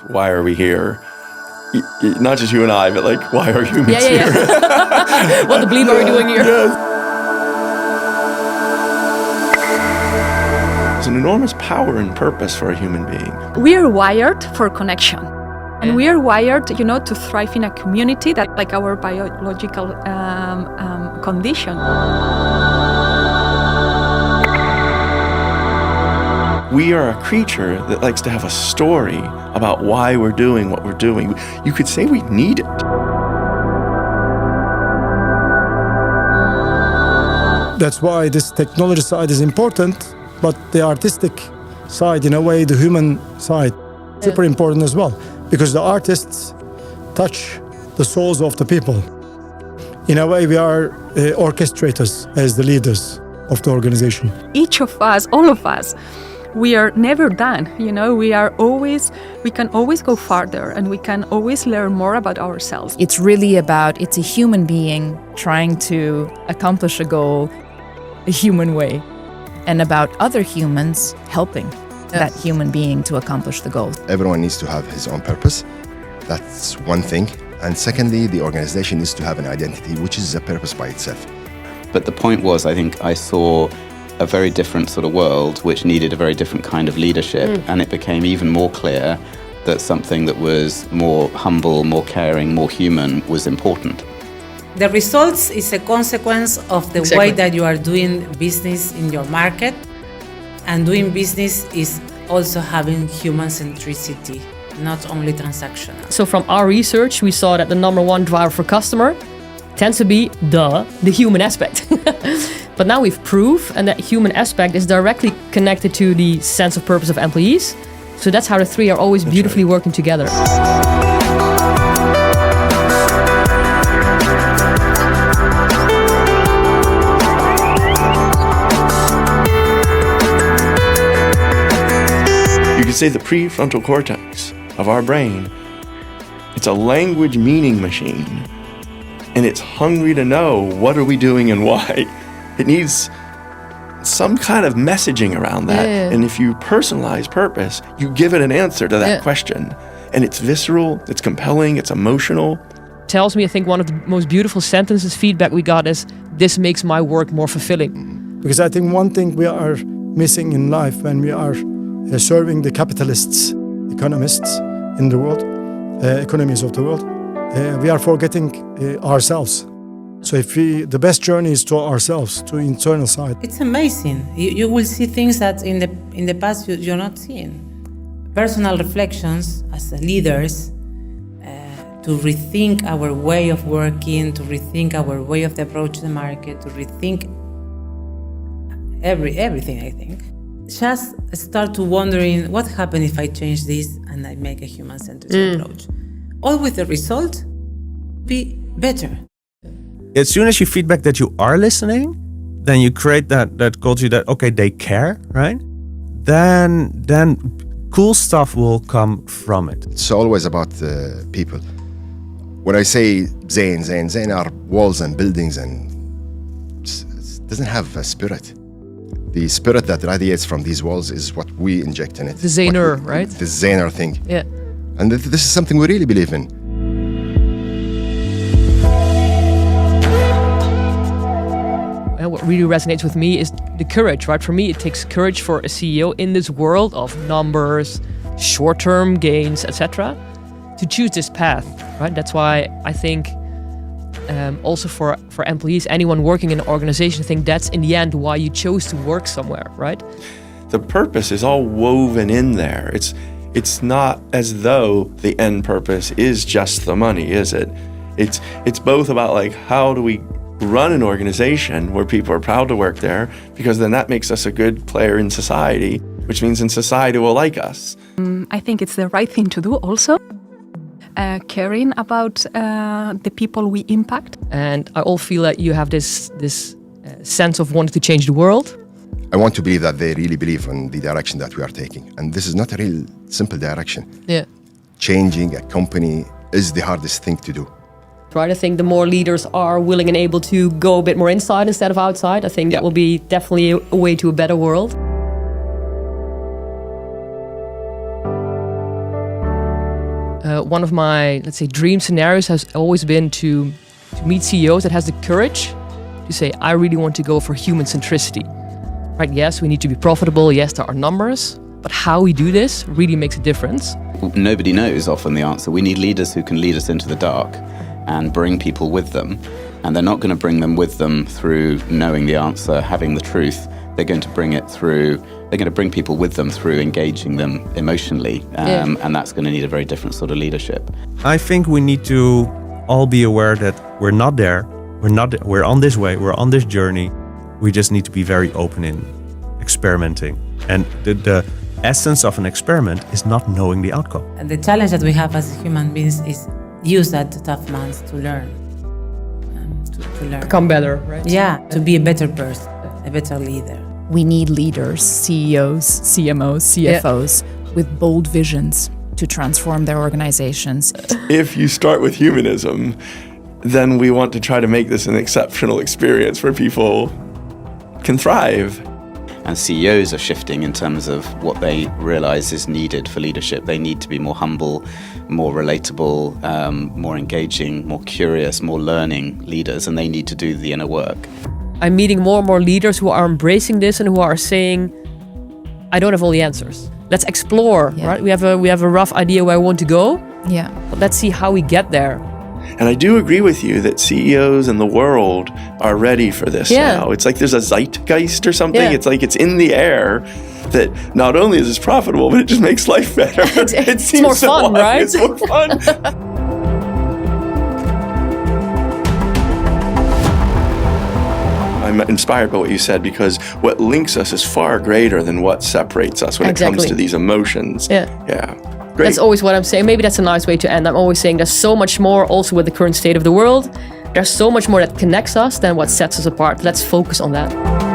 Why are we here? Not just you and I, but like, why are humans here? What the bleep are we doing here? Yes. There's an enormous power and purpose for a human being. We are wired for connection. And we are wired, to thrive in a community, that like our biological condition. We are a creature that likes to have a story about why we're doing what we're doing. You could say we need it. That's why this technology side is important, but the artistic side, in a way, the human side, super important as well. Because the artists touch the souls of the people. In a way, we are orchestrators as the leaders of the organization. Each of us, all of us, we are never done. We can always go farther, and we can always learn more about ourselves. It's really it's a human being trying to accomplish a goal a human way, and about other humans helping that human being to accomplish the goal. Everyone needs to have his own purpose. That's one thing. And secondly, the organization needs to have an identity, which is a purpose by itself. But the point was, I think I saw a very different sort of world which needed a very different kind of leadership. And it became even more clear that something that was more humble, more caring, more human was important. The results is a consequence of the way that you are doing business in your market. And doing business is also having human centricity, not only transactional. So from our research, we saw that the number one driver for customer tends to be the human aspect. But now we've proved, and that human aspect is directly connected to the sense of purpose of employees. So that's how the three are always beautifully working together. You could say the prefrontal cortex of our brain, it's a language meaning machine. And it's hungry to know what are we doing and why. It needs some kind of messaging around that. Yeah. And if you personalize purpose, you give it an answer to that question. And it's visceral, it's compelling, it's emotional. Tells me, I think one of the most beautiful sentences feedback we got is, this makes my work more fulfilling. Because I think one thing we are missing in life when we are serving the capitalists, economists in the world, economies of the world, we are forgetting ourselves. So the best journey is to ourselves, to internal side. It's amazing. You will see things that in the past you're not seeing. Personal reflections as leaders, to rethink our way of working, to rethink our way of approach the market, to rethink everything, I think. Just start to wondering, what happens if I change this and I make a human-centered approach? All with the result, be better. As soon as you feedback that you are listening, then you create that culture that, okay, they care, right? Then cool stuff will come from it. It's always about the people. When I say Zain are walls and buildings, and it doesn't have a spirit. The spirit that radiates from these walls is what we inject in it. The Zehnder, right? The Zehnder thing. Yeah. And this is something we really believe in. And what really resonates with me is the courage, right? For me, it takes courage for a CEO in this world of numbers, short-term gains, etc., to choose this path, right? That's why I think also for employees, anyone working in an organization, I think that's in the end why you chose to work somewhere, right? The purpose is all woven in there. It's not as though the end purpose is just the money, is it? It's both about like, how do we run an organization where people are proud to work there, because then that makes us a good player in society, which means in society will like us. I think it's the right thing to do also. Caring about the people we impact. And I all feel that you have this sense of wanting to change the world. I want to believe that they really believe in the direction that we are taking. And this is not a real simple direction. Yeah. Changing a company is the hardest thing to do. Right, I think the more leaders are willing and able to go a bit more inside instead of outside, I think that will be definitely a way to a better world. one of my, let's say, dream scenarios has always been to meet CEOs that has the courage to say, I really want to go for human centricity. Right? Yes, we need to be profitable. Yes, there are numbers. But how we do this really makes a difference. Nobody knows often the answer. We need leaders who can lead us into the dark and bring people with them. And they're not going to bring them with them through knowing the answer, having the truth. They're going to bring people with them through engaging them emotionally. And that's going to need a very different sort of leadership. I think we need to all be aware that we're not there. We're on this way. We're on this journey. We just need to be very open in experimenting. And the essence of an experiment is not knowing the outcome. And the challenge that we have as human beings is use that tough months to learn. To learn. Become better, right? Yeah, to be a better person, a better leader. We need leaders, CEOs, CMOs, CFOs with bold visions to transform their organizations. If you start with humanism, then we want to try to make this an exceptional experience where people can thrive. And CEOs are shifting in terms of what they realize is needed for leadership. They need to be more humble, more relatable, more engaging, more curious, more learning leaders, and they need to do the inner work. I'm meeting more and more leaders who are embracing this and who are saying, I don't have all the answers. Let's explore, right? We have a rough idea where I want to go. Yeah. But let's see how we get there. And I do agree with you that CEOs in the world are ready for this now. It's like there's a zeitgeist or something. Yeah. It's like it's in the air that not only is this profitable, but it just makes life better. It seems more so fun, right? It's more fun. I'm inspired by what you said because what links us is far greater than what separates us when it comes to these emotions. Yeah. Great. That's always what I'm saying. Maybe that's a nice way to end. I'm always saying there's so much more also with the current state of the world. There's so much more that connects us than what sets us apart. Let's focus on that.